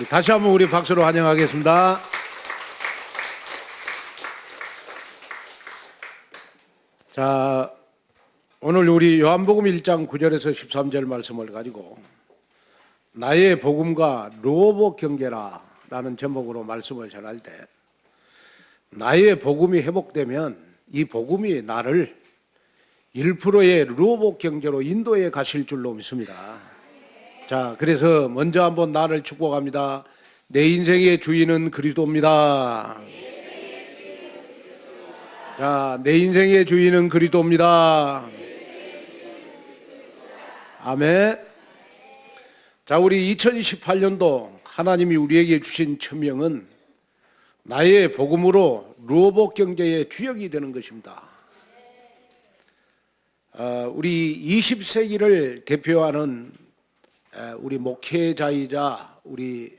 다시 한번 우리 박수로 환영하겠습니다. 자, 오늘 우리 요한복음 1장 9절에서 13절 말씀을 가지고 나의 복음과 르호복 경계라 라는 제목으로 말씀을 전할 때, 나의 복음이 회복되면 이 복음이 나를 1%의 르호복 경제로 인도에 가실 줄로 믿습니다. 자, 그래서 먼저 한번 나를 축복합니다. 내 인생의 주인은 그리스도입니다. 자, 내 인생의 주인은 그리스도입니다. 아멘. 자, 우리 2028년도 하나님이 우리에게 주신 천명은 나의 복음으로 르호복 경제의 주역이 되는 것입니다. 우리 20세기를 대표하는 우리 목회자이자 우리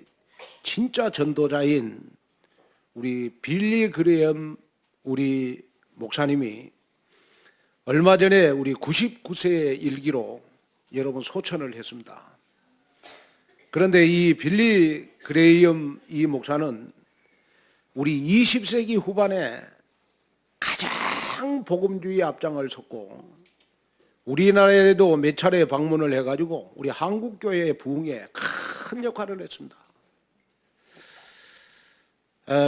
진짜 전도자인 우리 빌리 그레엄 우리 목사님이 얼마 전에 우리 99세의 일기로 여러분 소천을 했습니다. 그런데 이 빌리 그레엄 이 목사는 우리 20세기 후반에 가장 복음주의 앞장을 섰고 우리나라에도 몇 차례 방문을 해가지고 우리 한국교회의 부흥에 큰 역할을 했습니다.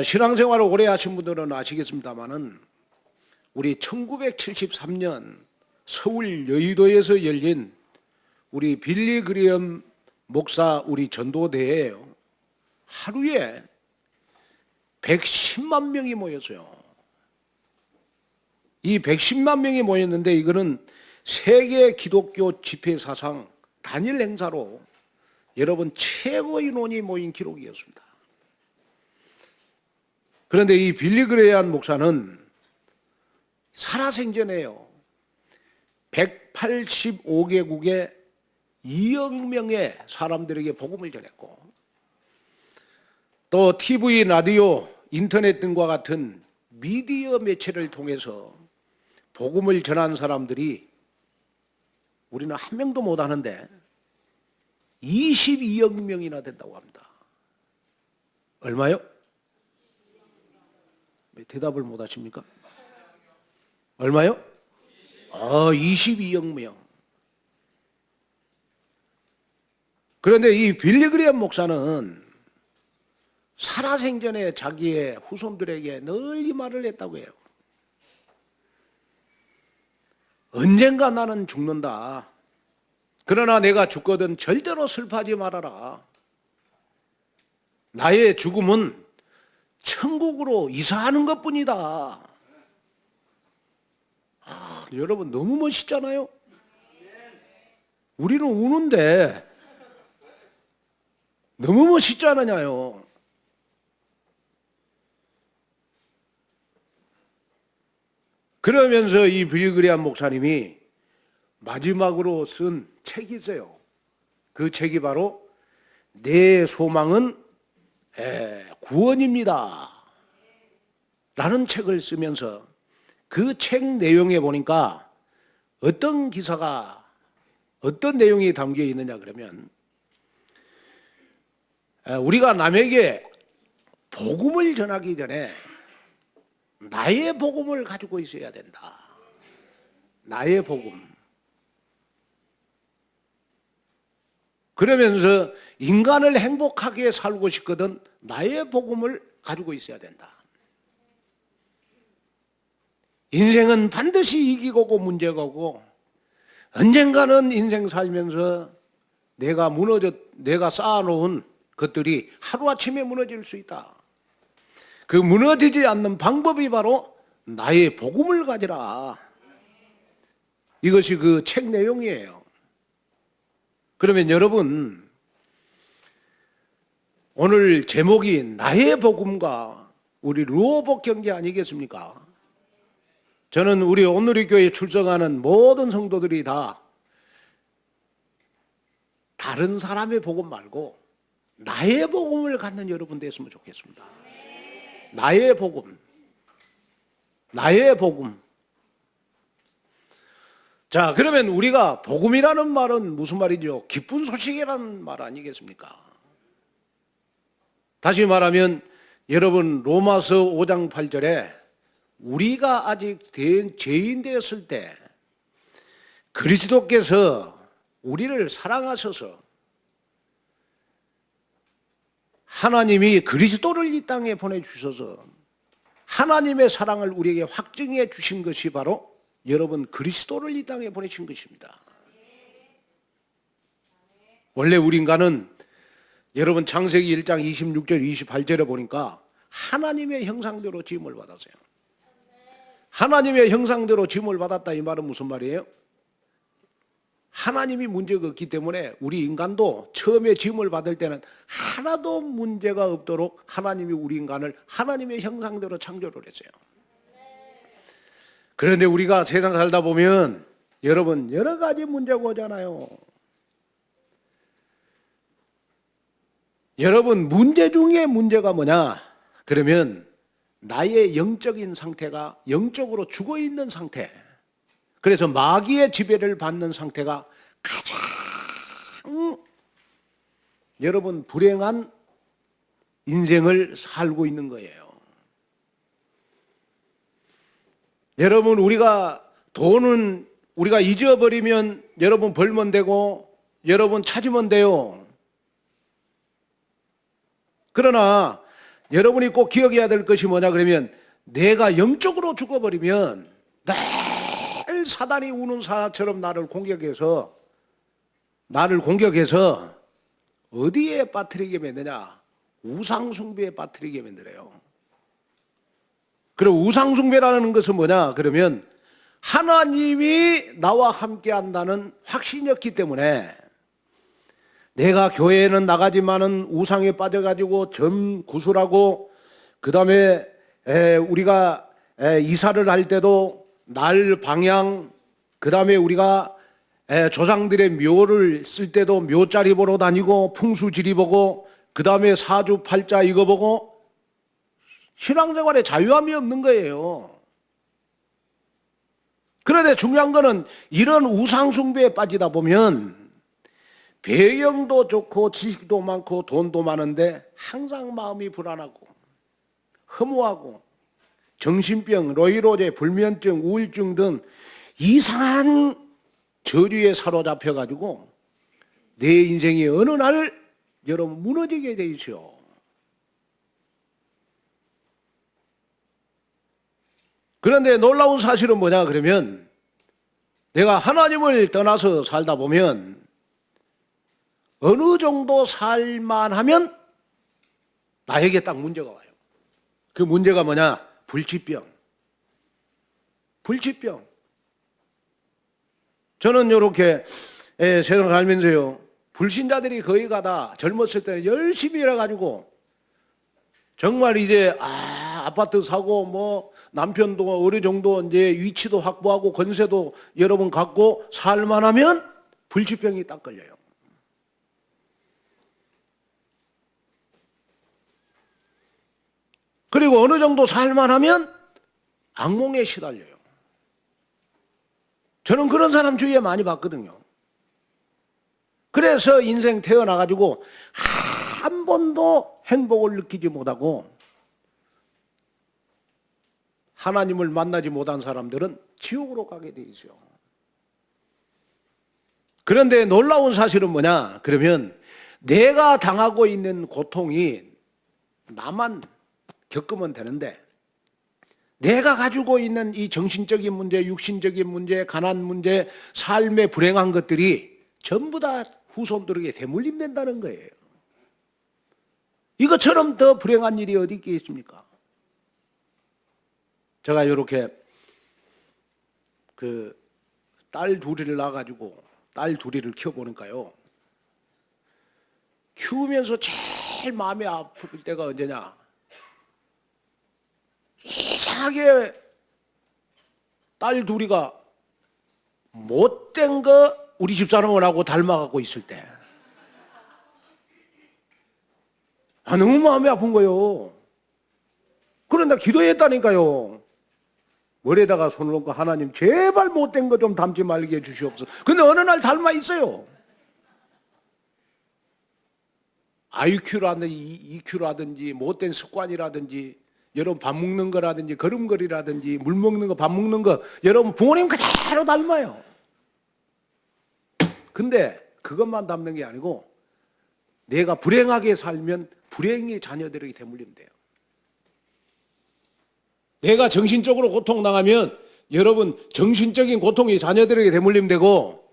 신앙생활을 오래 하신 분들은 아시겠습니다마는 우리 1973년 서울 여의도에서 열린 우리 빌리 그레엄 목사 우리 전도대회에 하루에 110만 명이 모였어요. 이 110만 명이 모였는데 이거는 세계 기독교 집회 사상 단일 행사로 여러분 최고 인원이 모인 기록이었습니다. 그런데 이 빌리 그레엄 목사는 살아생전에요 185개국의 2억 명의 사람들에게 복음을 전했고 또 TV, 라디오, 인터넷 등과 같은 미디어 매체를 통해서 복음을 전한 사람들이 우리는 한 명도 못 하는데 22억 명이나 된다고 합니다. 얼마요? 왜 대답을 못 하십니까? 얼마요? 22억 명. 그런데 이 빌리 그레엄 목사는 살아생전에 자기의 후손들에게 늘 이 말을 했다고 해요. 언젠가 나는 죽는다. 그러나 내가 죽거든 절대로 슬퍼하지 말아라. 나의 죽음은 천국으로 이사하는 것뿐이다. 여러분 너무 멋있잖아요. 우리는 우는데 너무 멋있지 않느냐요. 그러면서 이 빌리 그레엄 목사님이 마지막으로 쓴 책이 있어요. 그 책이 바로 내 소망은 구원입니다 라는 책을 쓰면서 그 책 내용에 보니까 어떤 기사가 어떤 내용이 담겨 있느냐 그러면 우리가 남에게 복음을 전하기 전에 나의 복음을 가지고 있어야 된다. 나의 복음. 그러면서 인간을 행복하게 살고 싶거든 나의 복음을 가지고 있어야 된다. 인생은 반드시 이기고 문제가 오고 언젠가는 인생 살면서 내가 쌓아놓은 것들이 하루아침에 무너질 수 있다. 그 무너지지 않는 방법이 바로 나의 복음을 가지라. 이것이 그 책 내용이에요. 그러면 여러분 오늘 제목이 나의 복음과 우리 르호복 경계 아니겠습니까? 저는 우리 온누리 교회에 출석하는 모든 성도들이 다 다른 사람의 복음 말고 나의 복음을 갖는 여러분 됐으면 좋겠습니다. 나의 복음. 나의 복음. 자, 그러면 우리가 복음이라는 말은 무슨 말이죠? 기쁜 소식이라는 말 아니겠습니까? 다시 말하면 여러분 로마서 5장 8절에 우리가 아직 죄인 되었을 때 그리스도께서 우리를 사랑하셔서 하나님이 그리스도를 이 땅에 보내주셔서 하나님의 사랑을 우리에게 확증해 주신 것이 바로 여러분 그리스도를 이 땅에 보내신 것입니다. 원래 우리 인간은 여러분 창세기 1장 26절 28절에 보니까 하나님의 형상대로 지음을 받았어요. 하나님의 형상대로 지음을 받았다 이 말은 무슨 말이에요? 하나님이 문제가 없기 때문에 우리 인간도 처음에 지음을 받을 때는 하나도 문제가 없도록 하나님이 우리 인간을 하나님의 형상대로 창조를 했어요. 그런데 우리가 세상 살다 보면 여러분 여러 가지 문제가 오잖아요. 여러분 문제 중에 문제가 뭐냐? 그러면 나의 영적인 상태가 영적으로 죽어있는 상태, 그래서 마귀의 지배를 받는 상태가 가장 여러분 불행한 인생을 살고 있는 거예요. 여러분 우리가 돈은 우리가 잊어버리면 여러분 벌면 되고 여러분 찾으면 돼요. 그러나 여러분이 꼭 기억해야 될 것이 뭐냐 그러면 내가 영적으로 죽어버리면 늘 사단이 우는 사자처럼 나를 공격해서 어디에 빠뜨리게 만드냐? 우상숭배에 빠뜨리게 만들어요. 그리고 우상숭배라는 것은 뭐냐 그러면 하나님이 나와 함께 한다는 확신이 없기 때문에 내가 교회에는 나가지만은 우상에 빠져가지고 점 구슬하고 그 다음에 우리가 이사를 할 때도 날 방향, 그 다음에 우리가 조상들의 묘를 쓸 때도 묘자리 보러 다니고 풍수지리 보고 그 다음에 사주팔자 이거 보고 신앙생활에 자유함이 없는 거예요. 그런데 중요한 거는 이런 우상숭배에 빠지다 보면 배경도 좋고 지식도 많고 돈도 많은데 항상 마음이 불안하고 허무하고 정신병, 노이로제, 불면증, 우울증 등 이상한 저주에 사로잡혀가지고 내 인생이 어느 날 여러분 무너지게 돼 있어요. 그런데 놀라운 사실은 뭐냐 그러면 내가 하나님을 떠나서 살다 보면 어느 정도 살만하면 나에게 딱 문제가 와요. 그 문제가 뭐냐? 불치병. 저는 이렇게 세상 살면서요 불신자들이 거의 가다 젊었을 때는 열심히 일해가지고 정말 이제 아파트 사고 뭐 남편도 어느 정도 이제 위치도 확보하고 권세도 여러분 갖고 살만하면 불치병이 딱 걸려요. 그리고 어느 정도 살만하면 악몽에 시달려요. 저는 그런 사람 주위에 많이 봤거든요. 그래서 인생 태어나가지고 한 번도 행복을 느끼지 못하고 하나님을 만나지 못한 사람들은 지옥으로 가게 돼 있어요. 그런데 놀라운 사실은 뭐냐? 그러면 내가 당하고 있는 고통이 나만 겪으면 되는데 내가 가지고 있는 이 정신적인 문제, 육신적인 문제, 가난 문제, 삶의 불행한 것들이 전부 다 후손들에게 대물림된다는 거예요. 이것처럼 더 불행한 일이 어디 있겠습니까? 제가 이렇게 딸 둘이를 낳아가지고 딸 둘이를 키워보니까요. 키우면서 제일 마음이 아플 때가 언제냐? 이상하게 딸 둘이가 못된 거 우리 집사람하고 닮아가고 있을 때 너무 마음이 아픈 거예요. 그런데 기도했다니까요. 머리에다가 손을 얹고 하나님 제발 못된 거 좀 닮지 말게 해주시옵소서. 근데 어느 날 닮아 있어요. IQ라든지 EQ라든지 못된 습관이라든지 여러분 밥 먹는 거라든지 걸음걸이라든지 물 먹는 거 밥 먹는 거 여러분 부모님 그대로 닮아요. 근데 그것만 닮는 게 아니고 내가 불행하게 살면 불행이 자녀들에게 대물리면 돼요. 내가 정신적으로 고통당하면 여러분 정신적인 고통이 자녀들에게 대물리면 되고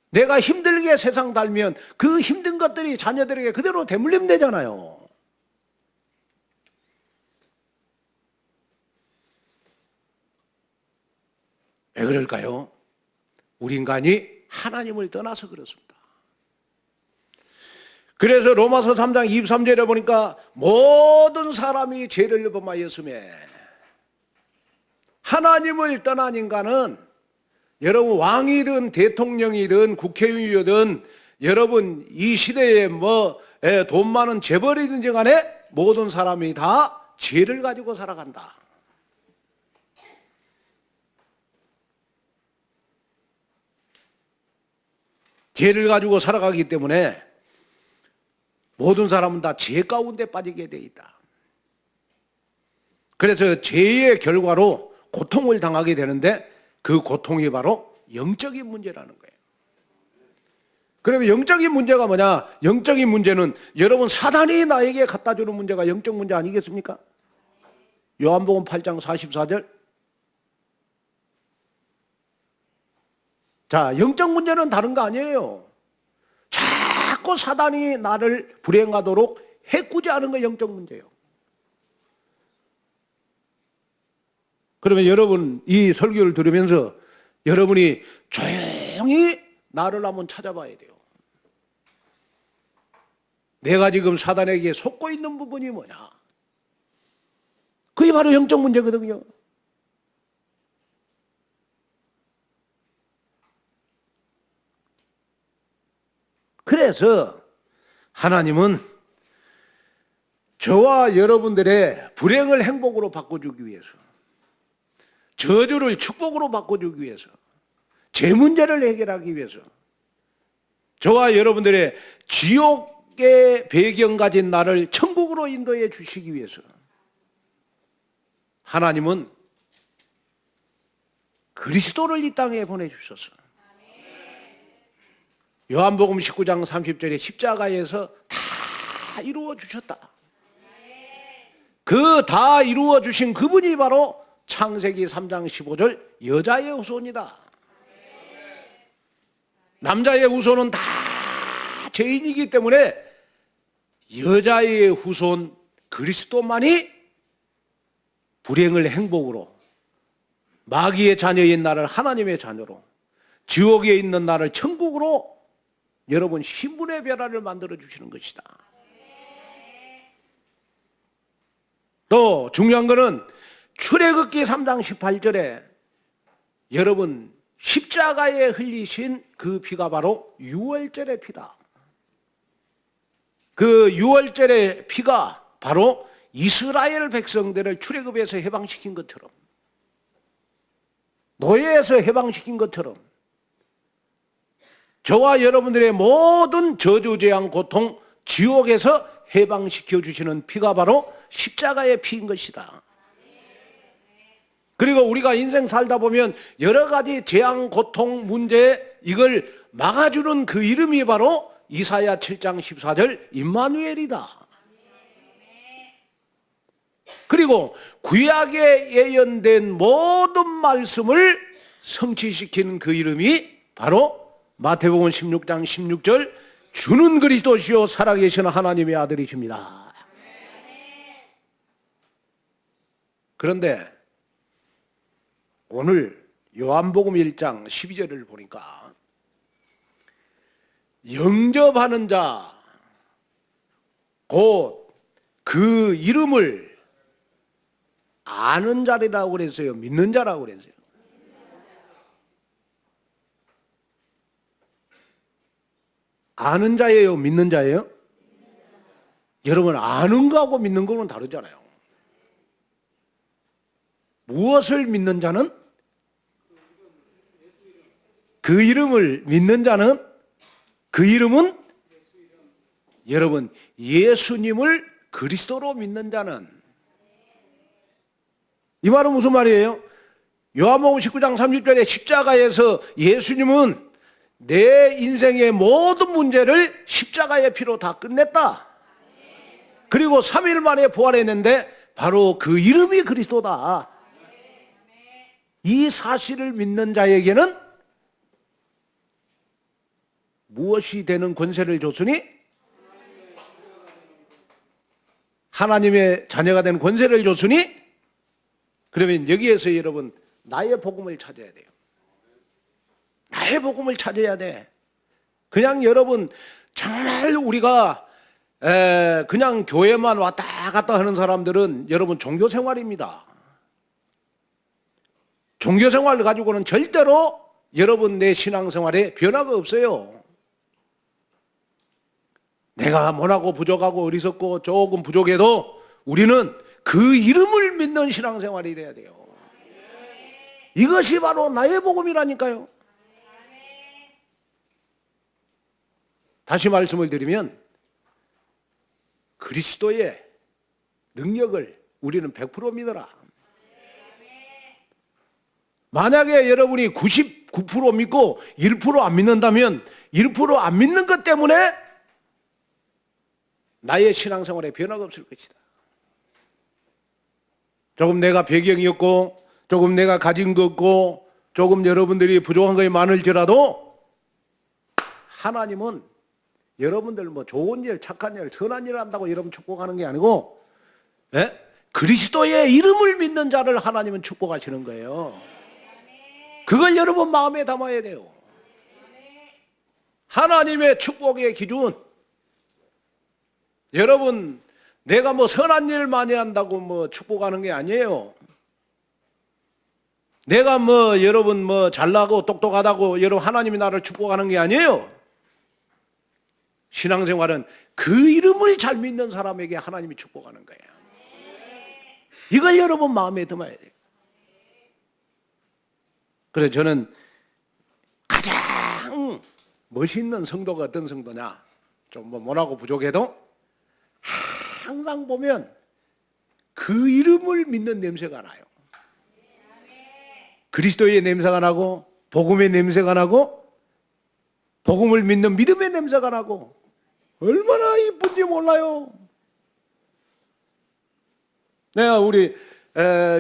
내가 힘들게 세상 살면 그 힘든 것들이 자녀들에게 그대로 대물리면 되잖아요. 왜 그럴까요? 우리 인간이 하나님을 떠나서 그렇습니다. 그래서 로마서 3장 23절에 보니까 모든 사람이 죄를 범하였음에 하나님을 떠난 인간은 여러분 왕이든 대통령이든 국회의원이든 여러분 이 시대에 돈 많은 재벌이든지 간에 모든 사람이 다 죄를 가지고 살아간다. 죄를 가지고 살아가기 때문에 모든 사람은 다 죄 가운데 빠지게 돼 있다. 그래서 죄의 결과로 고통을 당하게 되는데 그 고통이 바로 영적인 문제라는 거예요. 그러면 영적인 문제가 뭐냐? 영적인 문제는 여러분 사단이 나에게 갖다 주는 문제가 영적 문제 아니겠습니까? 요한복음 8장 44절. 자, 영적 문제는 다른 거 아니에요. 자꾸 사단이 나를 불행하도록 해꾸지하는 거 영적 문제예요. 그러면 여러분 이 설교를 들으면서 여러분이 조용히 나를 한번 찾아봐야 돼요. 내가 지금 사단에게 속고 있는 부분이 뭐냐? 그게 바로 영적 문제거든요. 그래서 하나님은 저와 여러분들의 불행을 행복으로 바꿔주기 위해서, 저주를 축복으로 바꿔주기 위해서, 제 문제를 해결하기 위해서, 저와 여러분들의 지옥의 배경 가진 나를 천국으로 인도해 주시기 위해서 하나님은 그리스도를 이 땅에 보내주셔서 요한복음 19장 30절에 십자가에서 다 이루어 주셨다. 그 다 이루어 주신 그분이 바로 창세기 3장 15절 여자의 후손이다. 남자의 후손은 다 죄인이기 때문에 여자의 후손 그리스도만이 불행을 행복으로, 마귀의 자녀인 나를 하나님의 자녀로, 지옥에 있는 나를 천국으로 여러분 신분의 변화를 만들어 주시는 것이다. 또 중요한 것은 출애굽기 3장 18절에 여러분 십자가에 흘리신 그 피가 바로 유월절의 피다. 그 유월절의 피가 바로 이스라엘 백성들을 출애굽에서 해방시킨 것처럼, 노예에서 해방시킨 것처럼 저와 여러분들의 모든 저주, 재앙, 고통, 지옥에서 해방시켜 주시는 피가 바로 십자가의 피인 것이다. 그리고 우리가 인생 살다 보면 여러 가지 재앙, 고통, 문제 이걸 막아주는 그 이름이 바로 이사야 7장 14절 임마누엘이다. 그리고 구약에 예언된 모든 말씀을 성취시키는 그 이름이 바로 마태복음 16장 16절 주는 그리스도시요 살아계신 하나님의 아들이십니다. 그런데 오늘 요한복음 1장 12절을 보니까 영접하는 자, 곧 그 이름을 아는 자리라고 그랬어요? 믿는 자라고 그랬어요? 아는 자예요? 믿는 자예요? 여러분 아는 거하고 믿는 거는 다르잖아요. 무엇을 믿는 자는? 그 이름을 믿는 자는? 그 이름은 여러분, 예수님을 그리스도로 믿는 자는, 이 말은 무슨 말이에요? 요한복음 19장 30절에 십자가에서 예수님은 내 인생의 모든 문제를 십자가의 피로 다 끝냈다. 그리고 3일 만에 부활했는데 바로 그 이름이 그리스도다. 이 사실을 믿는 자에게는 무엇이 되는 권세를 줬으니? 하나님의 자녀가 되는 권세를 줬으니? 그러면 여기에서 여러분, 나의 복음을 찾아야 돼요. 나의 복음을 찾아야 돼. 그냥 여러분, 정말 우리가 그냥 교회만 왔다 갔다 하는 사람들은 여러분 종교생활입니다. 종교생활을 가지고는 절대로 여러분 내 신앙생활에 변화가 없어요. 내가 모나고 부족하고 어리석고 조금 부족해도 우리는 그 이름을 믿는 신앙생활이 돼야 돼요. 이것이 바로 나의 복음이라니까요. 다시 말씀을 드리면 그리스도의 능력을 우리는 100% 믿어라. 만약에 여러분이 99% 믿고 1% 안 믿는다면 1% 안 믿는 것 때문에 나의 신앙생활에 변화가 없을 것이다. 조금 내가 배경이 없고 조금 내가 가진 것 없고 조금 여러분들이 부족한 것이 많을지라도 하나님은 여러분들 뭐 좋은 일, 착한 일, 선한 일을 한다고 여러분 축복하는 게 아니고 그리스도의 이름을 믿는 자를 하나님은 축복하시는 거예요. 그걸 여러분 마음에 담아야 돼요. 하나님의 축복의 기준, 여러분 내가 뭐 선한 일 많이 한다고 뭐 축복하는 게 아니에요. 내가 뭐 여러분 뭐 잘나고 똑똑하다고 여러분 하나님이 나를 축복하는 게 아니에요. 신앙생활은 그 이름을 잘 믿는 사람에게 하나님이 축복하는 거예요. 이걸 여러분 마음에 담아야 돼요. 그래서 저는 가장 멋있는 성도가 어떤 성도냐, 좀 뭐 뭐라고 부족해도 항상 보면 그 이름을 믿는 냄새가 나요. 그리스도의 냄새가 나고 복음의 냄새가 나고 복음을 믿는 믿음의 냄새가 나고 얼마나 이쁜지 몰라요. 내가 우리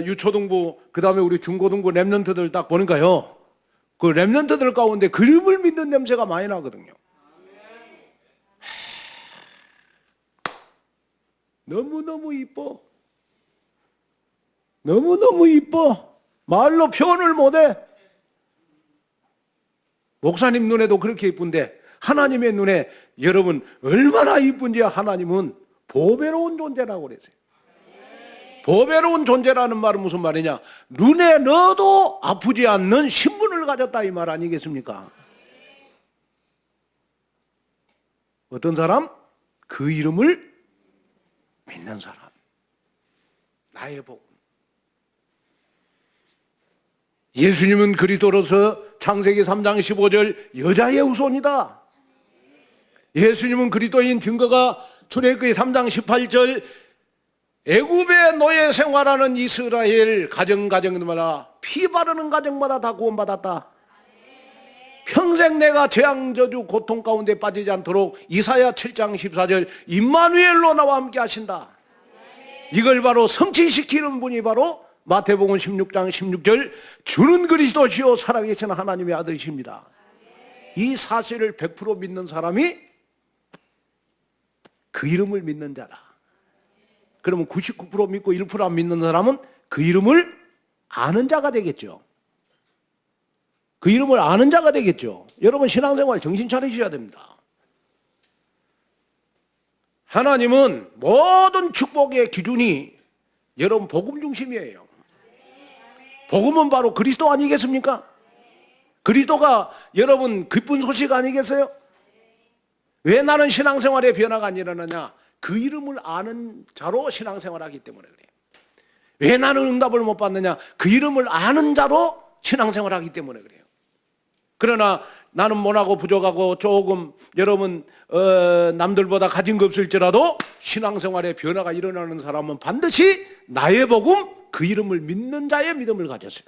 유초등부 그 다음에 우리 중고등부 랩런트들 딱 보니까요, 그 랩런트들 가운데 그림을 믿는 냄새가 많이 나거든요. 너무너무 이뻐. 너무너무 이뻐. 말로 표현을 못해. 목사님 눈에도 그렇게 이쁜데 하나님의 눈에 여러분 얼마나 이쁜지 하나님은 보배로운 존재라고 그랬어요. 보배로운 존재라는 말은 무슨 말이냐? 눈에 넣어도 아프지 않는 신분을 가졌다 이 말 아니겠습니까? 어떤 사람? 그 이름을 믿는 사람. 나의 복음. 예수님은 그리스도로서 창세기 3장 15절 여자의 후손이다. 예수님은 그리스도인 증거가 출애굽기 3장 18절 애굽의 노예 생활하는 이스라엘 가정가정마다 피 바르는 가정마다 다 구원받았다. 평생 내가 재앙 저주 고통 가운데 빠지지 않도록 이사야 7장 14절 임마누엘로 나와 함께 하신다. 이걸 바로 성취시키는 분이 바로 마태복음 16장 16절 주는 그리스도시요 살아계신 하나님의 아들이십니다. 이 사실을 100% 믿는 사람이 그 이름을 믿는 자라. 그러면 99% 믿고 1% 안 믿는 사람은 그 이름을 아는 자가 되겠죠. 그 이름을 아는 자가 되겠죠. 여러분 신앙생활 정신 차리셔야 됩니다. 하나님은 모든 축복의 기준이 여러분 복음 중심이에요. 복음은 바로 그리스도 아니겠습니까? 그리스도가 여러분 기쁜 소식 아니겠어요? 왜 나는 신앙생활에 변화가 안 일어나냐? 그 이름을 아는 자로 신앙생활하기 때문에 그래요. 왜 나는 응답을 못 받느냐? 그 이름을 아는 자로 신앙생활하기 때문에 그래요. 그러나 나는 모나고 부족하고 조금 여러분 남들보다 가진 거 없을지라도 신앙생활에 변화가 일어나는 사람은 반드시 나의 복음 그 이름을 믿는 자의 믿음을 가졌어요.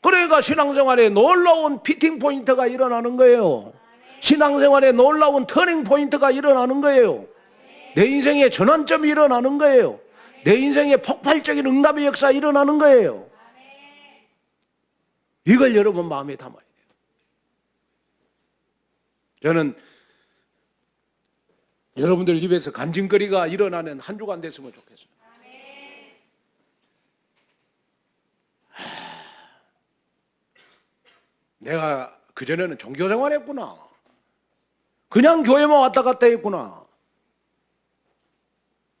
그러니까 신앙생활에 놀라운 피팅 포인트가 일어나는 거예요. 신앙생활에 놀라운 터닝 포인트가 일어나는 거예요. 내 인생의 전환점이 일어나는 거예요. 내 인생의 폭발적인 응답의 역사가 일어나는 거예요. 이걸 여러분 마음에 담아야 돼요. 저는 여러분들 입에서 간증거리가 일어나는 한 주간 됐으면 좋겠어요. 내가 그전에는 종교생활 했구나. 그냥 교회만 왔다 갔다 했구나.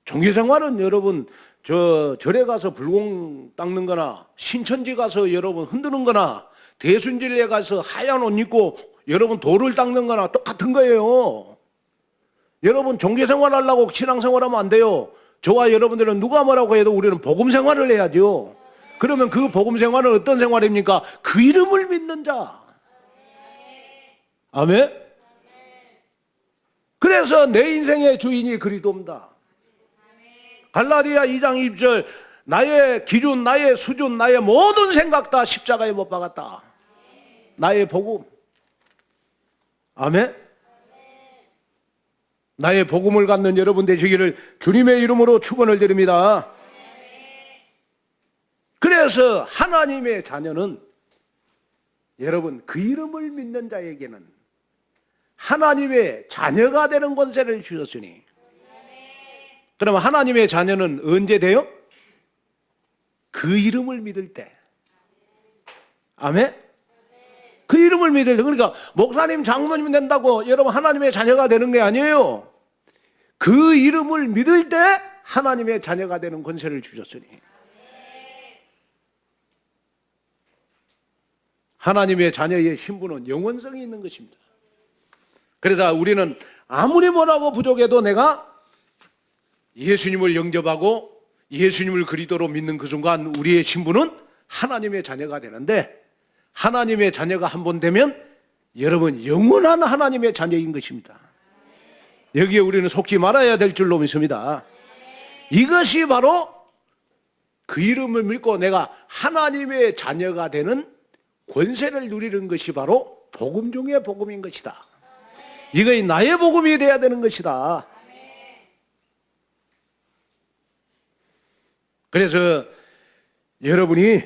종교생활은 여러분 절에 가서 불공 닦는 거나 신천지 가서 여러분 흔드는 거나 대순절에 가서 하얀 옷 입고 여러분 돌을 닦는 거나 똑같은 거예요. 여러분 종교생활 하려고 신앙생활 하면 안 돼요. 저와 여러분들은 누가 뭐라고 해도 우리는 복음생활을 해야죠. 그러면 그 복음생활은 어떤 생활입니까? 그 이름을 믿는 자. 아멘. 그래서 내 인생의 주인이 그리스도입니다. 갈라디아 2장 2절 나의 기준, 나의 수준, 나의 모든 생각 다 십자가에 못 박았다. 나의 복음. 아멘. 나의 복음을 갖는 여러분 되시기를 주님의 이름으로 축원을 드립니다. 그래서 하나님의 자녀는 여러분 그 이름을 믿는 자에게는 하나님의 자녀가 되는 권세를 주셨으니, 그러면 하나님의 자녀는 언제 돼요? 그 이름을 믿을 때. 아멘. 그 이름을 믿을 때. 그러니까 목사님 장로님 된다고 여러분 하나님의 자녀가 되는 게 아니에요. 그 이름을 믿을 때 하나님의 자녀가 되는 권세를 주셨으니, 하나님의 자녀의 신분은 영원성이 있는 것입니다. 그래서 우리는 아무리 뭐라고 부족해도 내가 예수님을 영접하고 예수님을 그리스도로 믿는 그 순간 우리의 신분은 하나님의 자녀가 되는데, 하나님의 자녀가 한 번 되면 여러분 영원한 하나님의 자녀인 것입니다. 여기에 우리는 속지 말아야 될 줄로 믿습니다. 이것이 바로 그 이름을 믿고 내가 하나님의 자녀가 되는 권세를 누리는 것이 바로 복음 중의 복음인 것이다. 이것이 나의 복음이 되어야 되는 것이다. 그래서 여러분이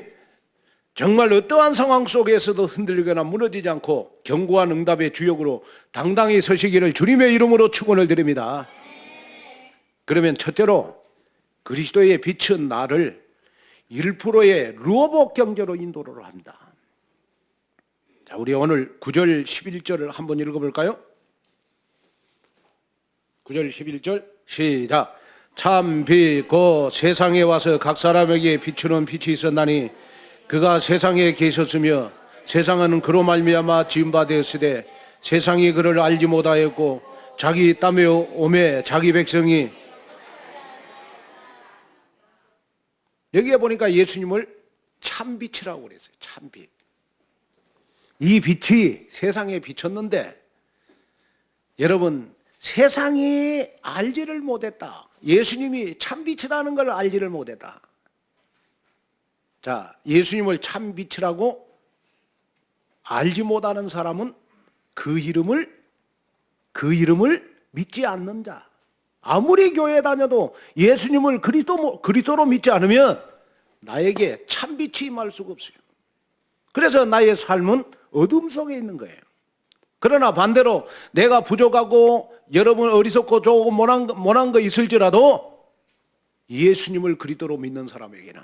정말 어떠한 상황 속에서도 흔들리거나 무너지지 않고 견고한 응답의 주역으로 당당히 서시기를 주님의 이름으로 축원을 드립니다. 그러면 첫째로 그리스도의 빛은 나를 1%의 루어복 경제로 인도를 합니다. 자, 우리 오늘 9절 11절을 한번 읽어볼까요? 9절 11절 시작. 참 빛 곧 세상에 와서 각 사람에게 비추는 빛이 있었나니 그가 세상에 계셨으며 세상은 그로 말미암아 지은 바 되었으되 세상이 그를 알지 못하였고 자기 땀에 오매 자기 백성이, 여기에 보니까 예수님을 참빛이라고 그랬어요. 참빛. 이 빛이 세상에 비쳤는데 여러분 세상이 알지를 못했다. 예수님이 참빛이라는 걸 알지를 못했다. 자, 예수님을 참빛이라고 알지 못하는 사람은 그 이름을 믿지 않는 자. 아무리 교회 다녀도 예수님을 그리스도로 믿지 않으면 나에게 참빛이 임할 수가 없어요. 그래서 나의 삶은 어둠 속에 있는 거예요. 그러나 반대로 내가 부족하고 여러분 어리석고 조금 못한 거 있을지라도 예수님을 그리스도로 믿는 사람에게는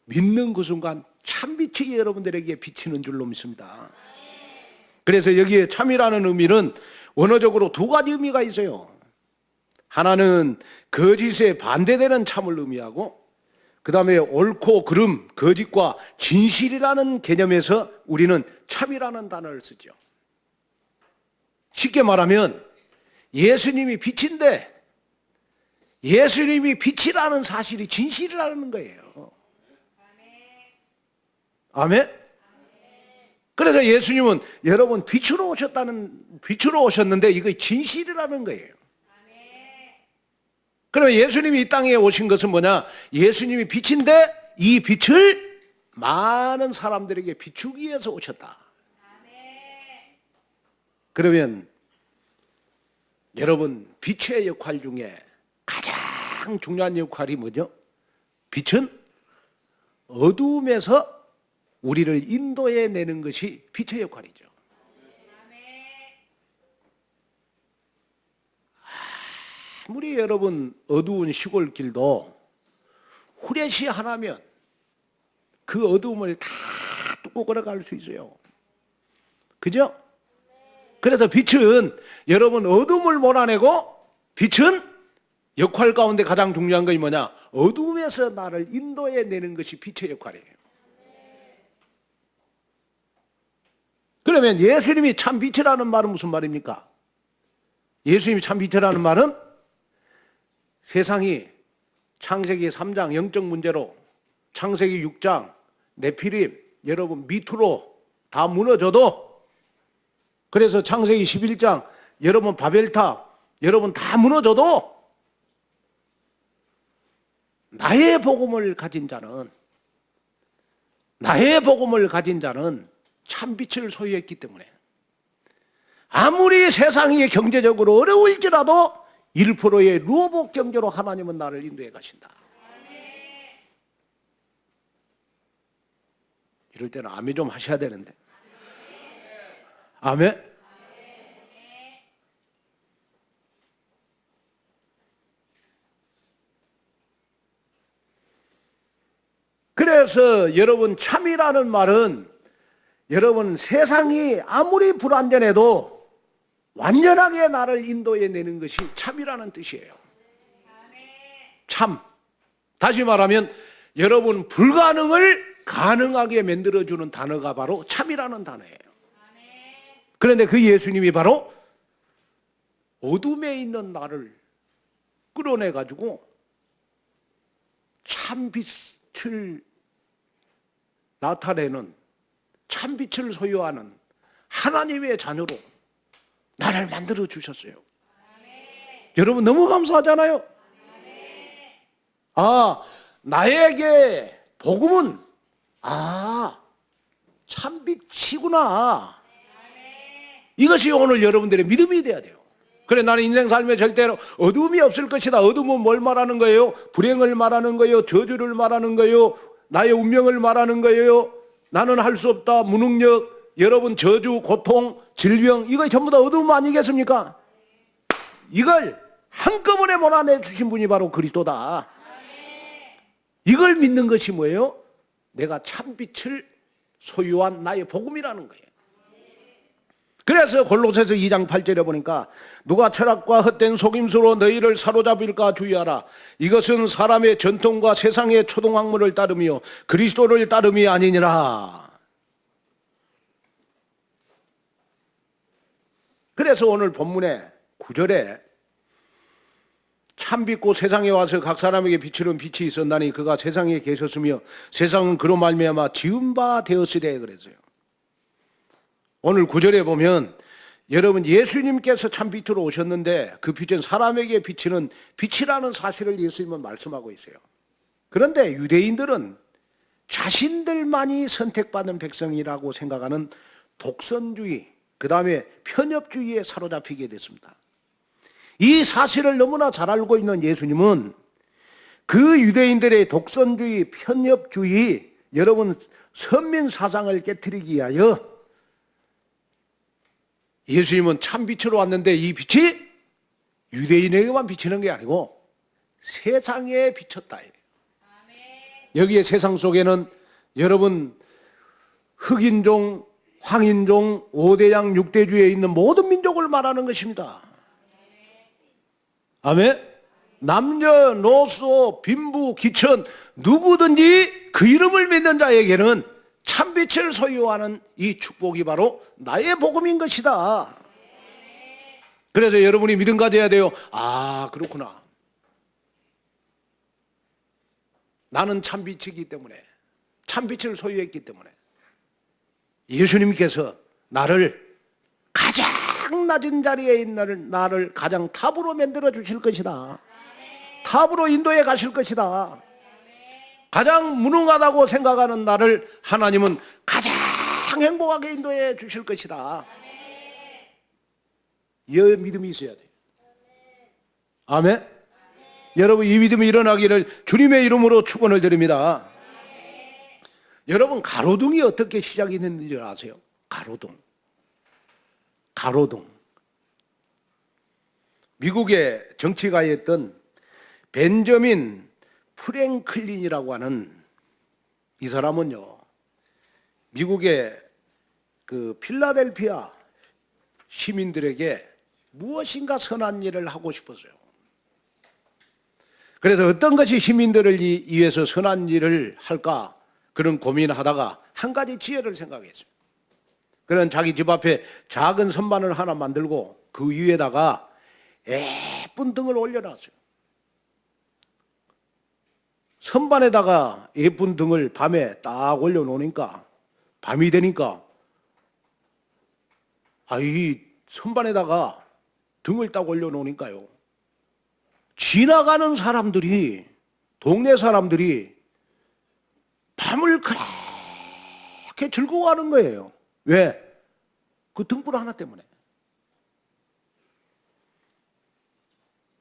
믿는 그 순간 참빛이 여러분들에게 비치는 줄로 믿습니다. 그래서 여기에 참이라는 의미는 원어적으로 두 가지 의미가 있어요. 하나는 거짓에 반대되는 참을 의미하고, 그 다음에 옳고 그름, 거짓과 진실이라는 개념에서 우리는 참이라는 단어를 쓰죠. 쉽게 말하면 예수님이 빛인데 예수님이 빛이라는 사실이 진실이라는 거예요. 아멘? 그래서 예수님은 여러분 빛으로 오셨는데 이거 진실이라는 거예요. 그러면 예수님이 이 땅에 오신 것은 뭐냐? 예수님이 빛인데 이 빛을 많은 사람들에게 비추기 위해서 오셨다. 그러면 여러분, 빛의 역할 중에 가장 중요한 역할이 뭐죠? 빛은 어두움에서 우리를 인도해 내는 것이 빛의 역할이죠. 아무리 여러분 어두운 시골 길도 후레쉬 하나면 그 어두움을 다 뚫고 걸어갈 수 있어요. 그죠? 그래서 빛은 여러분 어둠을 몰아내고, 빛은 역할 가운데 가장 중요한 것이 뭐냐? 어둠에서 나를 인도해 내는 것이 빛의 역할이에요. 그러면 예수님이 참 빛이라는 말은 무슨 말입니까? 예수님이 참 빛이라는 말은 세상이 창세기 3장 영적 문제로, 창세기 6장 네피림 여러분 밑으로 다 무너져도, 그래서 창세기 11장 여러분 바벨탑 여러분 다 무너져도 나의 복음을 가진 자는 참빛을 소유했기 때문에 아무리 세상이 경제적으로 어려울지라도 1%의 루어복 경제로 하나님은 나를 인도해 가신다. 이럴 때는 아멘 좀 하셔야 되는데. 아멘. 그래서 여러분, 참이라는 말은 여러분 세상이 아무리 불완전해도 완전하게 나를 인도해 내는 것이 참이라는 뜻이에요. 참. 다시 말하면 여러분 불가능을 가능하게 만들어주는 단어가 바로 참이라는 단어예요. 그런데 그 예수님이 바로 어둠에 있는 나를 끌어내가지고 참빛을 나타내는, 참빛을 소유하는 하나님의 자녀로 나를 만들어 주셨어요. 여러분 너무 감사하잖아요. 나에게 복음은 참빛이구나. 이것이 오늘 여러분들의 믿음이 돼야 돼요. 그래, 나는 인생 삶에 절대로 어둠이 없을 것이다. 어둠은 뭘 말하는 거예요? 불행을 말하는 거예요? 저주를 말하는 거예요? 나의 운명을 말하는 거예요? 나는 할 수 없다, 무능력, 여러분 저주, 고통, 질병, 이거 전부 다 어둠 아니겠습니까? 이걸 한꺼번에 몰아내 주신 분이 바로 그리스도다. 이걸 믿는 것이 뭐예요? 내가 참빛을 소유한 나의 복음이라는 거예요. 그래서 골로새서 2장 8절에 보니까 누가 철학과 헛된 속임수로 너희를 사로잡을까 주의하라. 이것은 사람의 전통과 세상의 초등학문을 따르며 그리스도를 따름이 아니니라. 그래서 오늘 본문의 9절에 참빛고 세상에 와서 각 사람에게 비추는 빛이 있었나니 그가 세상에 계셨으며 세상은 그로 말미암아 지은 바 되었으되 그랬어요. 오늘 9절에 보면 여러분 예수님께서 참빛으로 오셨는데 그 빛은 사람에게 비치는 빛이라는 사실을 예수님은 말씀하고 있어요. 그런데 유대인들은 자신들만이 선택받은 백성이라고 생각하는 독선주의, 그 다음에 편협주의에 사로잡히게 됐습니다. 이 사실을 너무나 잘 알고 있는 예수님은 그 유대인들의 독선주의, 편협주의, 여러분 선민 사상을 깨트리기 위하여 예수님은 참빛으로 왔는데 이 빛이 유대인에게만 비치는 게 아니고 세상에 비쳤다. 여기에 세상 속에는 여러분 흑인종, 황인종, 5대양 6대주에 있는 모든 민족을 말하는 것입니다. 아멘. 남녀노소 빈부 기천 누구든지 그 이름을 믿는 자에게는 참빛을 소유하는 이 축복이 바로 나의 복음인 것이다. 그래서 여러분이 믿음 가져야 돼요. 그렇구나. 나는 참빛이기 때문에, 참빛을 소유했기 때문에 예수님께서 나를 가장 낮은 자리에 있는 나를 가장 탑으로 만들어 주실 것이다. 탑으로 인도해 가실 것이다. 가장 무능하다고 생각하는 나를 하나님은 가장 행복하게 인도해 주실 것이다. 이 믿음이 있어야 돼요. 아멘. 여러분, 이 믿음이 일어나기를 주님의 이름으로 축원을 드립니다. 여러분, 가로등이 어떻게 시작이 됐는지 아세요? 가로등. 미국의 정치가였던 벤저민 프랭클린이라고 하는 이 사람은요, 미국의 그 필라델피아 시민들에게 무엇인가 선한 일을 하고 싶었어요. 그래서 어떤 것이 시민들을 위해서 선한 일을 할까 그런 고민하다가 한 가지 지혜를 생각했어요. 그런 자기 집 앞에 작은 선반을 하나 만들고 그 위에다가 예쁜 등을 올려놨어요. 선반에다가 예쁜 등을 밤에 딱 올려놓으니까 밤이 되니까 이 선반에다가 등을 딱 올려놓으니까요, 지나가는 사람들이, 동네 사람들이 밤을 그렇게 즐거워하는 거예요. 왜? 그 등불 하나 때문에.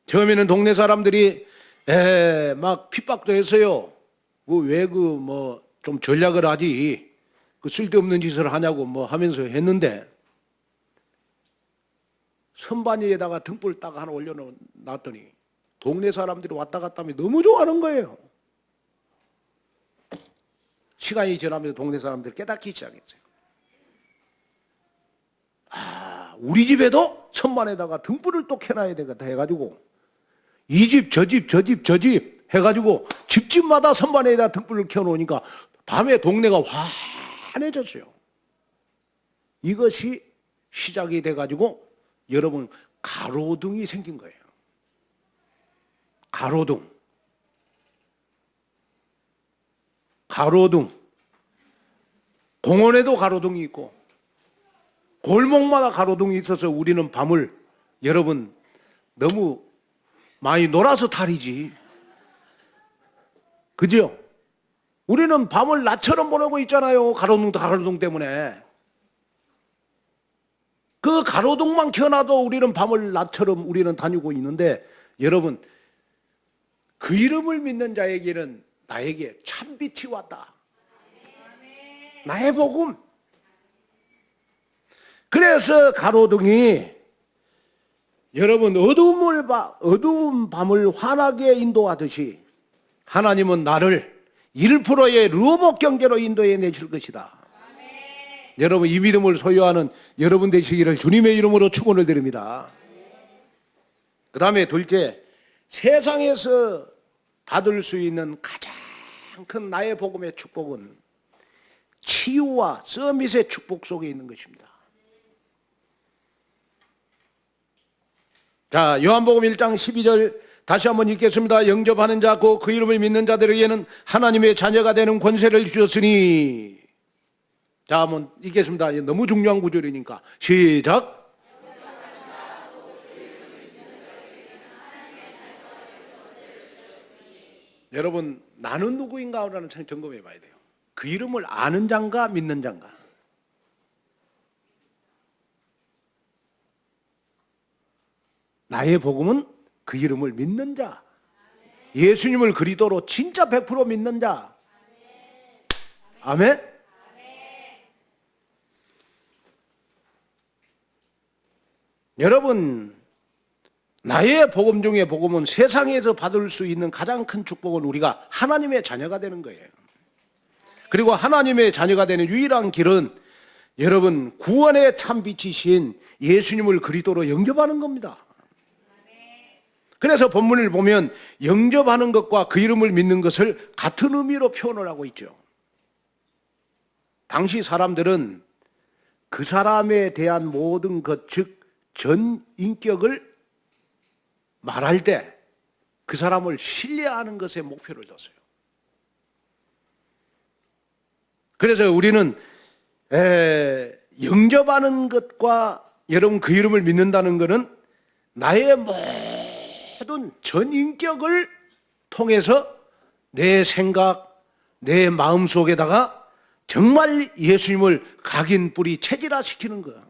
처음에는 동네 사람들이 막 핍박도 했어요. 왜 좀 전략을 하지, 그 쓸데없는 짓을 하냐고 하면서 했는데, 선반 위에다가 등불 딱 하나 올려놨더니 동네 사람들이 왔다 갔다 하면 너무 좋아하는 거예요. 시간이 지나면서 동네 사람들이 깨닫기 시작했어요. 우리 집에도 선반에다가 등불을 또 켜놔야 되겠다 해가지고 이 집, 저 집, 저 집, 저 집 해가지고 집집마다 선반에다 등불을 켜놓으니까 밤에 동네가 환해졌어요. 이것이 시작이 돼가지고 여러분, 가로등이 생긴 거예요. 가로등. 공원에도 가로등이 있고 골목마다 가로등이 있어서 우리는 밤을, 여러분, 너무 많이 놀아서 탈이지. 그죠? 우리는 밤을 낮처럼 보내고 있잖아요. 가로등 때문에. 그 가로등만 켜놔도 우리는 밤을 낮처럼 우리는 다니고 있는데, 여러분, 그 이름을 믿는 자에게는 나에게 참빛이 왔다. 나의 복음. 그래서 가로등이 여러분 어두운 밤을 환하게 인도하듯이 하나님은 나를 1%의 루어복 경제로 인도해 내실 것이다. 여러분, 이 믿음을 소유하는 여러분 되시기를 주님의 이름으로 축원을 드립니다. 그 다음에 둘째, 세상에서 받을 수 있는 가장 큰 나의 복음의 축복은 치유와 서밋의 축복 속에 있는 것입니다. 자, 요한복음 1장 12절 다시 한번 읽겠습니다. 영접하는 자, 곧 그 이름을 믿는 자들에게는 하나님의 자녀가 되는 권세를 주셨으니. 자, 한번 읽겠습니다. 너무 중요한 구절이니까 시작. 여러분, 나는 누구인가라는 점검해 봐야 돼요. 그 이름을 아는 자인가 믿는 자인가? 나의 복음은 그 이름을 믿는 자, 예수님을 그리스도로 진짜 100% 믿는 자. 아멘. 여러분, 나의 복음 중에 복음은 세상에서 받을 수 있는 가장 큰 축복은 우리가 하나님의 자녀가 되는 거예요. 그리고 하나님의 자녀가 되는 유일한 길은 여러분, 구원의 참빛이신 예수님을 그리스도로 영접하는 겁니다. 그래서 본문을 보면 영접하는 것과 그 이름을 믿는 것을 같은 의미로 표현을 하고 있죠. 당시 사람들은 그 사람에 대한 모든 것, 즉 전 인격을 말할 때 그 사람을 신뢰하는 것에 목표를 뒀어요. 그래서 우리는 영접하는 것과 여러분 그 이름을 믿는다는 것은 나의 모든 전 인격을 통해서 내 생각, 내 마음 속에다가 정말 예수님을 각인 뿌리 체질화시키는 거야.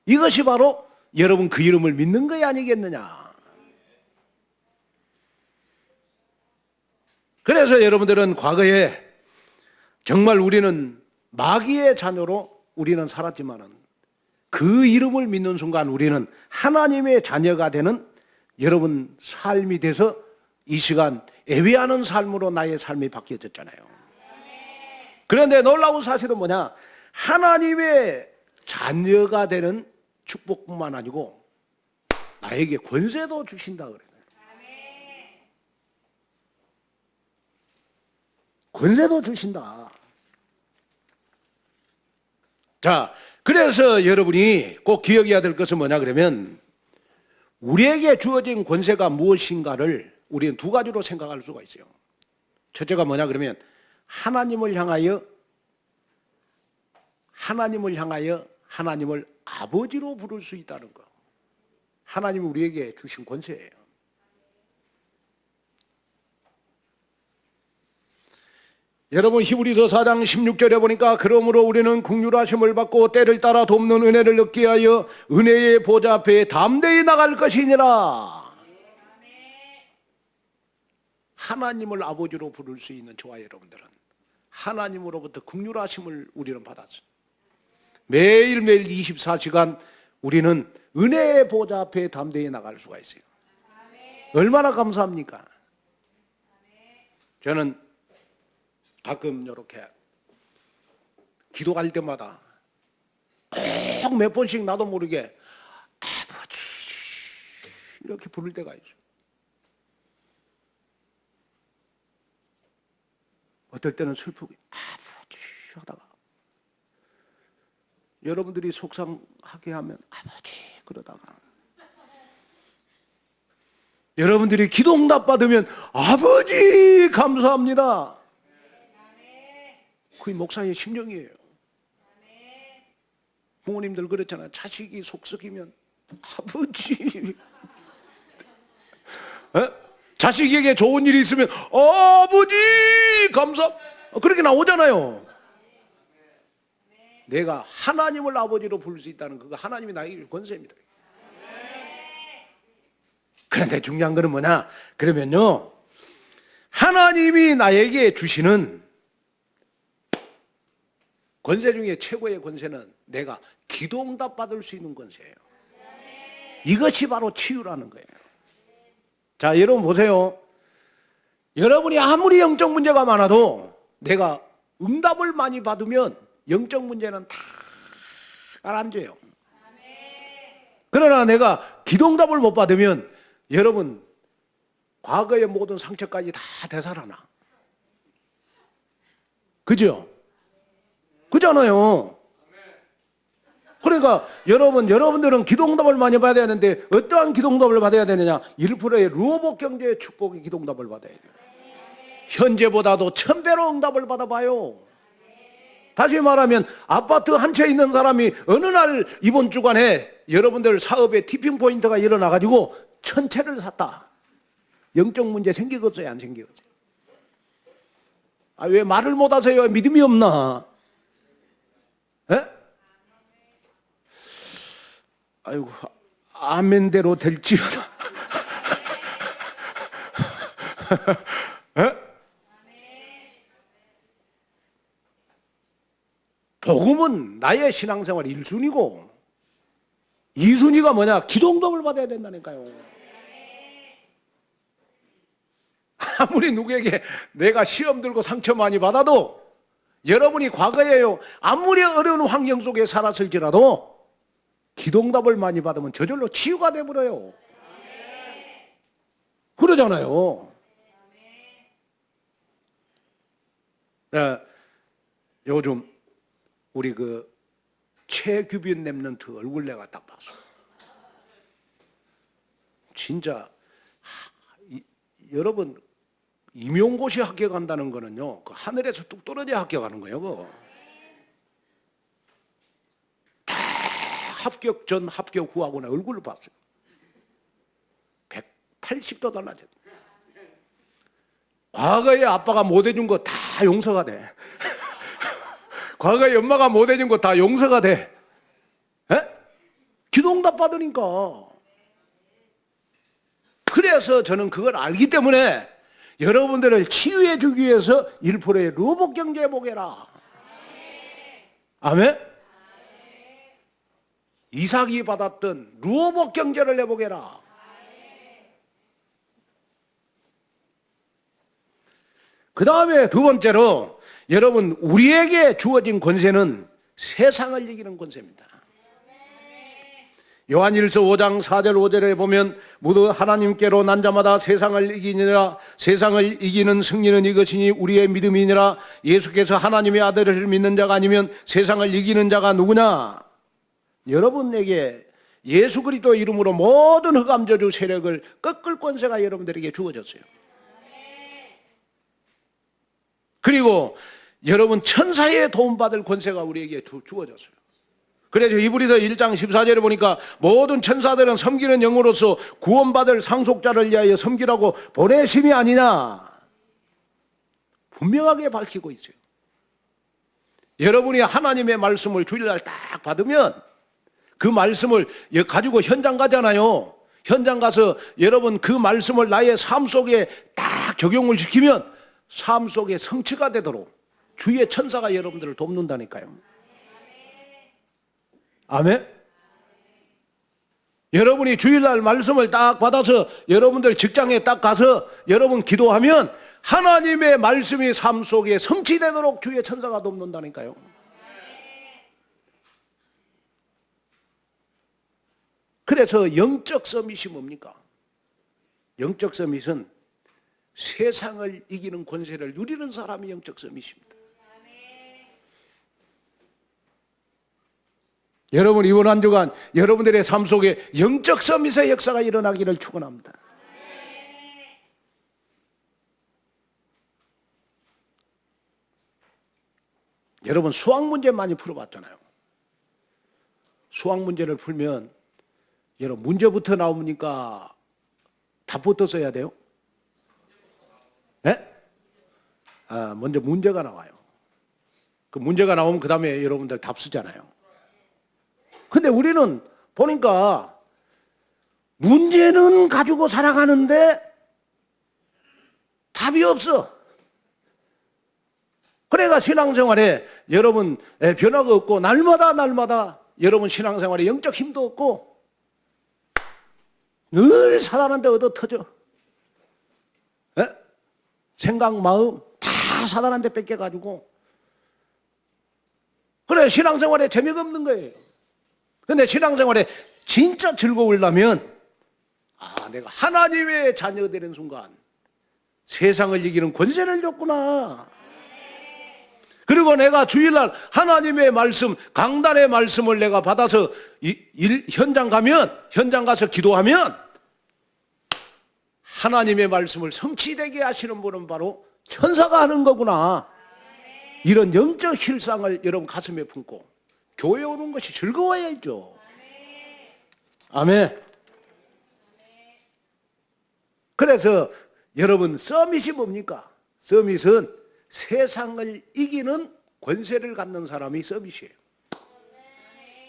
이것이 바로 여러분 그 이름을 믿는 거 아니겠느냐. 그래서 여러분들은 과거에 정말 우리는 마귀의 자녀로 우리는 살았지만은 그 이름을 믿는 순간 우리는 하나님의 자녀가 되는 여러분 삶이 돼서 이 시간 예배하는 삶으로 나의 삶이 바뀌어졌잖아요. 그런데 놀라운 사실은 뭐냐? 하나님의 자녀가 되는 축복뿐만 아니고 나에게 권세도 주신다 그래요. 권세도 주신다. 자, 그래서 여러분이 꼭 기억해야 될 것은 뭐냐 그러면 우리에게 주어진 권세가 무엇인가를 우리는 두 가지로 생각할 수가 있어요. 첫째가 뭐냐 그러면 하나님을 향하여 하나님을 아버지로 부를 수 있다는 거. 하나님이 우리에게 주신 권세예요. 여러분 히브리서 4장 16절에 보니까 그러므로 우리는 긍휼하심을 받고 때를 따라 돕는 은혜를 얻게 하여 은혜의 보좌 앞에 담대히 나갈 것이니라. 하나님을 아버지로 부를 수 있는 저와 여러분들은 하나님으로부터 긍휼하심을 우리는 받았어요. 매일매일 24시간 우리는 은혜의 보좌 앞에 담대히 나갈 수가 있어요. 얼마나 감사합니까? 저는 가끔 이렇게 기도할 때마다 꼭 몇 번씩 나도 모르게 아버지 이렇게 부를 때가 있어요. 어떨 때는 슬프게 아버지 하다가 여러분들이 속상하게 하면 아버지 그러다가 여러분들이 기도 응답 받으면 아버지 감사합니다. 그게 목사의 심정이에요. 부모님들 그렇잖아요. 자식이 속 썩이면 아버지 자식에게 좋은 일이 있으면 아버지 감사 그렇게 나오잖아요. 내가 하나님을 아버지로 부를 수 있다는 그거 하나님이 나에게 줄 권세입니다. 그런데 중요한 거는 뭐냐 그러면요 하나님이 나에게 주시는 권세 중에 최고의 권세는 내가 기도응답 받을 수 있는 권세예요. 이것이 바로 치유라는 거예요. 자, 여러분 보세요. 여러분이 아무리 영적 문제가 많아도 내가 응답을 많이 받으면 영적 문제는 다 가라앉아요. 그러나 내가 기도응답을 못 받으면 여러분 과거의 모든 상처까지 다 되살아나. 그죠? 그잖아요. 그러니까 여러분들은 기도응답을 많이 받아야 하는데 어떠한 기도응답을 받아야 되느냐? 1%의 루어복 경제의 축복의 기도응답을 받아야 돼요. 현재보다도 1000배로 응답을 받아봐요. 다시 말하면 아파트 한 채 있는 사람이 어느 날 이번 주간에 여러분들 사업에 티핑 포인트가 일어나가지고 1000채를 샀다. 영적 문제 생기겠어요? 안 생기겠어요? 아, 왜 말을 못 하세요? 믿음이 없나? 에? 아이고, 아멘대로 될지어다. 에? 복음은 나의 신앙생활 1순위고 2순위가 뭐냐? 기도응답을 받아야 된다니까요. 아무리 누구에게 내가 시험 들고 상처 많이 받아도 여러분이 과거에요 아무리 어려운 환경 속에 살았을지라도 기도응답을 많이 받으면 저절로 치유가 돼버려요. 그러잖아요. 요즘 우리 그 최규빈 랩런트 얼굴 내가 딱 봤어. 진짜 여러분 임용고시 합격한다는 거는요 그 하늘에서 뚝 떨어져 합격하는 거예요. 그거. 합격 전 합격 후하고는 얼굴을 봤어요. 180도 달라졌어요. 과거에 아빠가 못해준 거 다 용서가 돼. 과거에 엄마가 못해준 거 다 용서가 돼. 에? 기도응답 받으니까. 그래서 저는 그걸 알기 때문에 여러분들을 치유해 주기 위해서 1%의 로봇 경제 보게라. 아멘? 이삭이 받았던 로봇 경제를 내보게라. 그 다음에 두 번째로 여러분 우리에게 주어진 권세는 세상을 이기는 권세입니다. 요한일서 5장 4절 5절에 보면 모두 하나님께로 난 자마다 세상을 이기니라. 세상을 이기는 승리는 이것이니 우리의 믿음이니라. 예수께서 하나님의 아들을 믿는 자가 아니면 세상을 이기는 자가 누구냐? 여러분에게 예수 그리스도 이름으로 모든 흑암 저주 세력을 꺾을 권세가 여러분들에게 주어졌어요. 그리고 여러분 천사의 도움받을 권세가 우리에게 주어졌어요. 그래서 히브리서 1장 14절에 보니까 모든 천사들은 섬기는 영으로서 구원받을 상속자를 위하여 섬기라고 보내심이 아니냐 분명하게 밝히고 있어요. 여러분이 하나님의 말씀을 주일날 딱 받으면 그 말씀을 가지고 현장 가잖아요. 현장 가서 여러분 그 말씀을 나의 삶 속에 딱 적용을 시키면 삶 속에 성취가 되도록 주의 천사가 여러분들을 돕는다니까요. 아멘? 여러분이 주일날 말씀을 딱 받아서 여러분들 직장에 딱 가서 여러분 기도하면 하나님의 말씀이 삶 속에 성취되도록 주의 천사가 돕는다니까요. 그래서 영적 서밋이 뭡니까? 영적 서밋은 세상을 이기는 권세를 누리는 사람이 영적 서밋입니다. 여러분 이번 한 주간 여러분들의 삶 속에 영적 서밋의 역사가 일어나기를 축원합니다. 여러분 수학 문제 많이 풀어봤잖아요. 수학 문제를 풀면 여러분 문제부터 나오니까 답부터 써야 돼요? 네? 먼저 문제가 나와요. 그 문제가 나오면 그 다음에 여러분들 답 쓰잖아요. 근데 우리는 보니까 문제는 가지고 살아가는데 답이 없어. 그래가 신앙생활에 여러분 변화가 없고 날마다 여러분 신앙생활에 영적 힘도 없고 늘 사단한테 얻어 터져. 에? 생각, 마음 다 사단한테 뺏겨가지고 그래 신앙생활에 재미가 없는 거예요. 근데 신앙생활에 진짜 즐거우려면 내가 하나님의 자녀 되는 순간 세상을 이기는 권세를 줬구나. 그리고 내가 주일날 하나님의 말씀, 강단의 말씀을 내가 받아서 현장 가서 기도하면 하나님의 말씀을 성취되게 하시는 분은 바로 천사가 하는 거구나. 이런 영적 실상을 여러분 가슴에 품고 교회 오는 것이 즐거워야죠. 아멘. 그래서 여러분 서밋이 뭡니까? 서밋은 세상을 이기는 권세를 갖는 사람이 서밋이에요.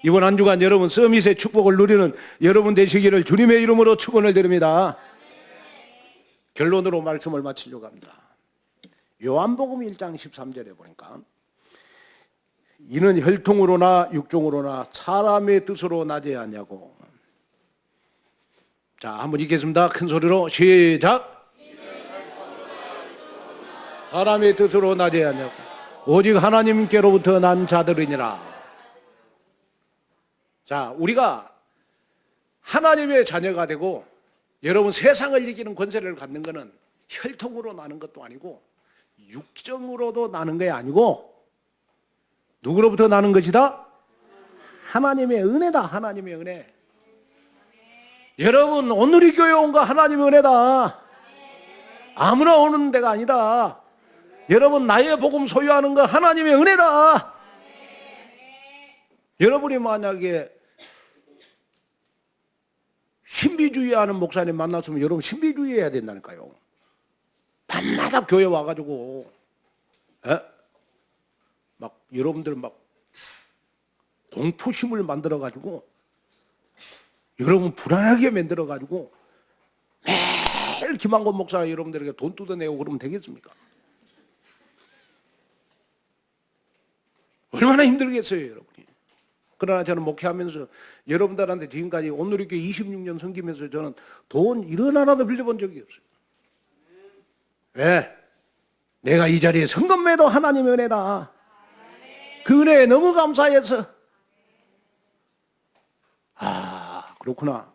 이번 한 주간 여러분 서밋의 축복을 누리는 여러분 되시기를 주님의 이름으로 축원을 드립니다. 결론으로 말씀을 마치려고 합니다. 요한복음 1장 13절에 보니까 이는 혈통으로나 육종으로나 사람의 뜻으로 나지 않냐고. 자, 한번 읽겠습니다. 큰 소리로 시작. 사람의 뜻으로 나지 않냐고. 오직 하나님께로부터 난 자들이니라. 자, 우리가 하나님의 자녀가 되고 여러분 세상을 이기는 권세를 갖는 것은 혈통으로 나는 것도 아니고 육정으로도 나는 게 아니고 누구로부터 나는 것이다? 하나님의 은혜다. 하나님의 은혜. 여러분 오늘 이 교회 온 거 하나님의 은혜다. 아무나 오는 데가 아니다. 여러분 나의 복음 소유하는 거 하나님의 은혜다. 여러분이 만약에 신비주의하는 목사님 만났으면 여러분 신비주의 해야 된다니까요. 밤마다 교회 와가지고 막 여러분들 막 공포심을 만들어가지고 여러분 불안하게 만들어가지고 매일 김한권 목사 여러분들에게 돈 뜯어내고 그러면 되겠습니까? 얼마나 힘들겠어요, 여러분이. 그러나 저는 목회하면서 여러분들한테 지금까지 온누리교회 26년 섬기면서 저는 돈 1원 빌려본 적이 없어요. 왜? 내가 이 자리에 선 것매도 하나님의 은혜다. 그 은혜에 너무 감사해서. 아, 그렇구나.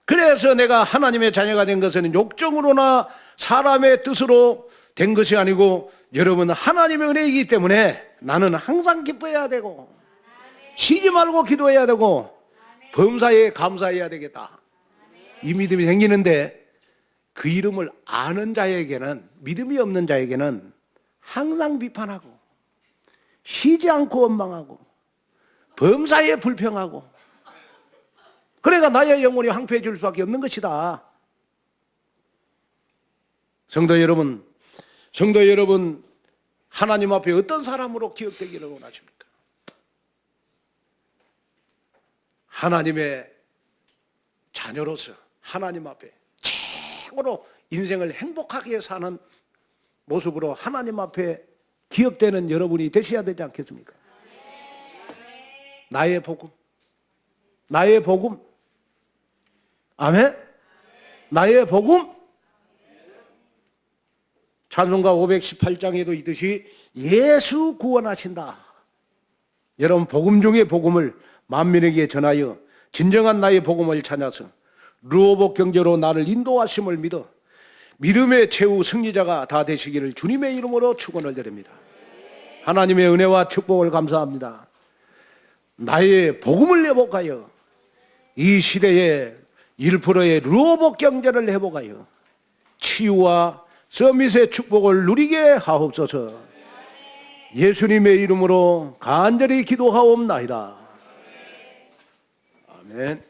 그래서 내가 하나님의 자녀가 된 것은 욕정으로나 사람의 뜻으로 된 것이 아니고 여러분 하나님의 은혜이기 때문에 나는 항상 기뻐해야 되고 쉬지 말고 기도해야 되고 범사에 감사해야 되겠다. 이 믿음이 생기는데 그 이름을 아는 자에게는, 믿음이 없는 자에게는 항상 비판하고 쉬지 않고 원망하고 범사에 불평하고, 그러니까 나의 영혼이 황폐해질 수밖에 없는 것이다. 성도 여러분, 하나님 앞에 어떤 사람으로 기억되기를 원하십니까? 하나님의 자녀로서 하나님 앞에 최고로 인생을 행복하게 사는 모습으로 하나님 앞에 기억되는 여러분이 되셔야 되지 않겠습니까? 나의 복음, 나의 복음, 아멘? 나의 복음. 찬송가 518장에도 있듯이 예수 구원하신다. 여러분 복음 중의 복음을 만민에게 전하여 진정한 나의 복음을 찾아서 르호복 경제로 나를 인도하심을 믿어 믿음의 최후 승리자가 다 되시기를 주님의 이름으로 축원을 드립니다. 하나님의 은혜와 축복을 감사합니다. 나의 복음을 회복하여 이 시대에 1%의 르호복 경제를 회복하여 치유와 서밋의 축복을 누리게 하옵소서. 예수님의 이름으로 간절히 기도하옵나이다. 아멘.